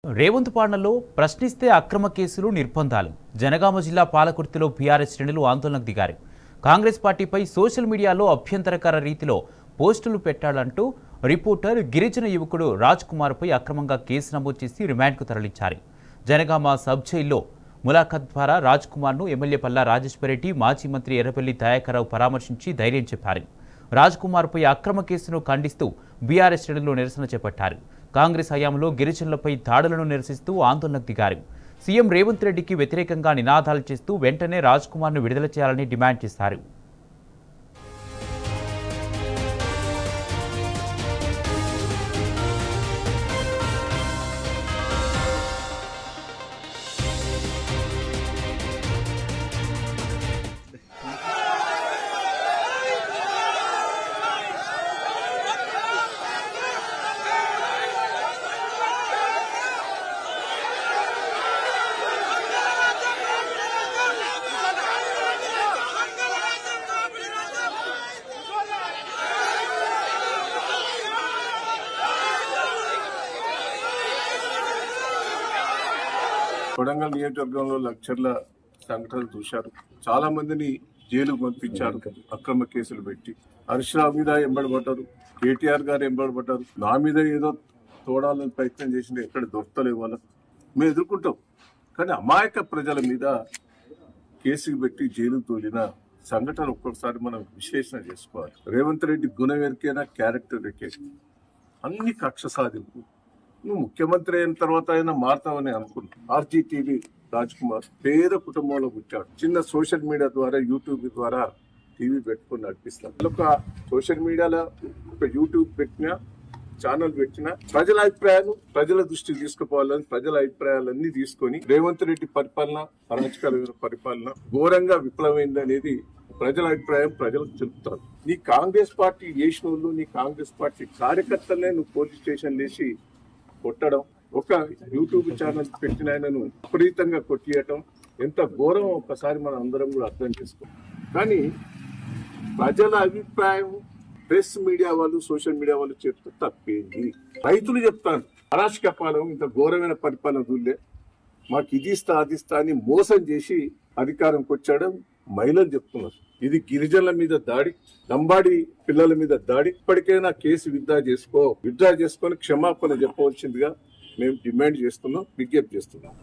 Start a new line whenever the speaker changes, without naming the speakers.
రేవంత్ పాలనలో ప్రశ్నిస్తే అక్రమ కేసులు నిర్బంధాలు. జనగామ జిల్లా పాలకుర్తిలో బీఆర్ఎస్ శ్రేణులు ఆందోళనకు దిగారు. కాంగ్రెస్ పార్టీపై సోషల్ మీడియాలో అభ్యంతరకర రీతిలో పోస్టులు పెట్టాలంటూ రిపోర్టర్ గిరిజన యువకుడు రాజ్ కుమార్పై అక్రమంగా కేసు నమోదు చేసి రిమాండ్కు తరలించారు. జనగామ సబ్ జైల్లో ములాఖత్ ద్వారా రాజ్ కుమార్ను ఎమ్మెల్యే పల్లా రాజేశ్వరరెడ్డి, మాజీ మంత్రి ఎర్రబెల్లి దయాకర్రావు పరామర్శించి ధైర్యం చెప్పారు. రాజ్ కుమార్పై అక్రమ కేసును ఖండిస్తూ బీఆర్ఎస్ శ్రేణులు నిరసన చేపట్టారు. కాంగ్రెస్ హయాంలో గిరిజనులపై దాడులను నిరసిస్తూ ఆందోళనకు దిగారు. సీఎం రేవంత్ రెడ్డికి వ్యతిరేకంగా నినాదాలు చేస్తూ వెంటనే రాజ్ కుమార్ను విడుదల చేయాలని డిమాండ్ చేశారు.
కొడంగల్ నియోజకవర్గంలో లక్షల సంఘటనలు చూశారు. చాలా మందిని జైలుకు పంపించారు అక్రమ కేసులు పెట్టి. హరీష్ రావు మీద ఎంబడబడ్డారు, కేటీఆర్ గారు ఎంబడబడ్డారు. నా మీద ఏదో తోడాలని ప్రయత్నం చేసిన ఎక్కడ దొరకలేవు వాళ్ళకు. మేము ఎదుర్కొంటాం, కానీ అమాయక ప్రజల మీద కేసులు పెట్టి జైలుకు తోలిన సంఘటన ఒక్కొక్కసారి మనం విశ్లేషణ చేసుకోవాలి. రేవంత్ రెడ్డి గుణం ఎరికైనా క్యారెక్టర్ ఎరికే, అన్ని కక్ష సాధింపు. నువ్వు ముఖ్యమంత్రి అయిన తర్వాత అయినా మారుతావని అనుకున్నాను. ఆర్జీటీవీ రాజ్ కుమార్ పేద కుటుంబంలో పుట్టాడు. చిన్న సోషల్ మీడియా ద్వారా, యూట్యూబ్ ద్వారా టీవీ పెట్టుకుని నడిపిస్తాను. ఒక సోషల్ మీడియాలో ఒక యూట్యూబ్ పెట్టినా, ఛానల్ పెట్టినా ప్రజల అభిప్రాయాలు ప్రజల దృష్టికి తీసుకుపోవాలని ప్రజల అభిప్రాయాలన్నీ తీసుకొని రేవంత్ రెడ్డి పరిపాలన, అరాచకమైన పరిపాలన ఘోరంగా విఫలమైంది అనేది ప్రజల అభిప్రాయం ప్రజలకు చెప్తారు. నీ కాంగ్రెస్ పార్టీ చేసిన వాళ్ళు, నీ కాంగ్రెస్ పార్టీ కార్యకర్తలనే నువ్వు పోలీస్ స్టేషన్ వేసి కొట్టడం, ఒక యూట్యూబ్ ఛానల్ పెట్టిన ఆయనను విపరీతంగా కొట్టియటం ఎంత ఘోరం ఒకసారి మనం అందరం కూడా అర్థం చేసుకోం. కానీ ప్రజల అభిప్రాయం ప్రెస్ మీడియా వాళ్ళు, సోషల్ మీడియా వాళ్ళు చెప్తే తప్పేంది? రైతులు చెప్తాను అరాచక పాలన, ఇంత ఘోరమైన పరిపాలన దూలే, మాకు ఇది ఇస్తా అది ఇస్తా అని మోసం చేసి అధికారంకి వచ్చాడు. మహిళలు చెప్తున్నారు ఇది గిరిజనుల మీద దాడి, లంబాడి పిల్లల మీద దాడి. ఇప్పటికైనా కేసు విత్డ్రా చేసుకొని క్షమాపణ చెప్పవలసిందిగా మేము డిమాండ్ చేస్తున్నాం, విజ్ఞప్తి చేస్తున్నాం.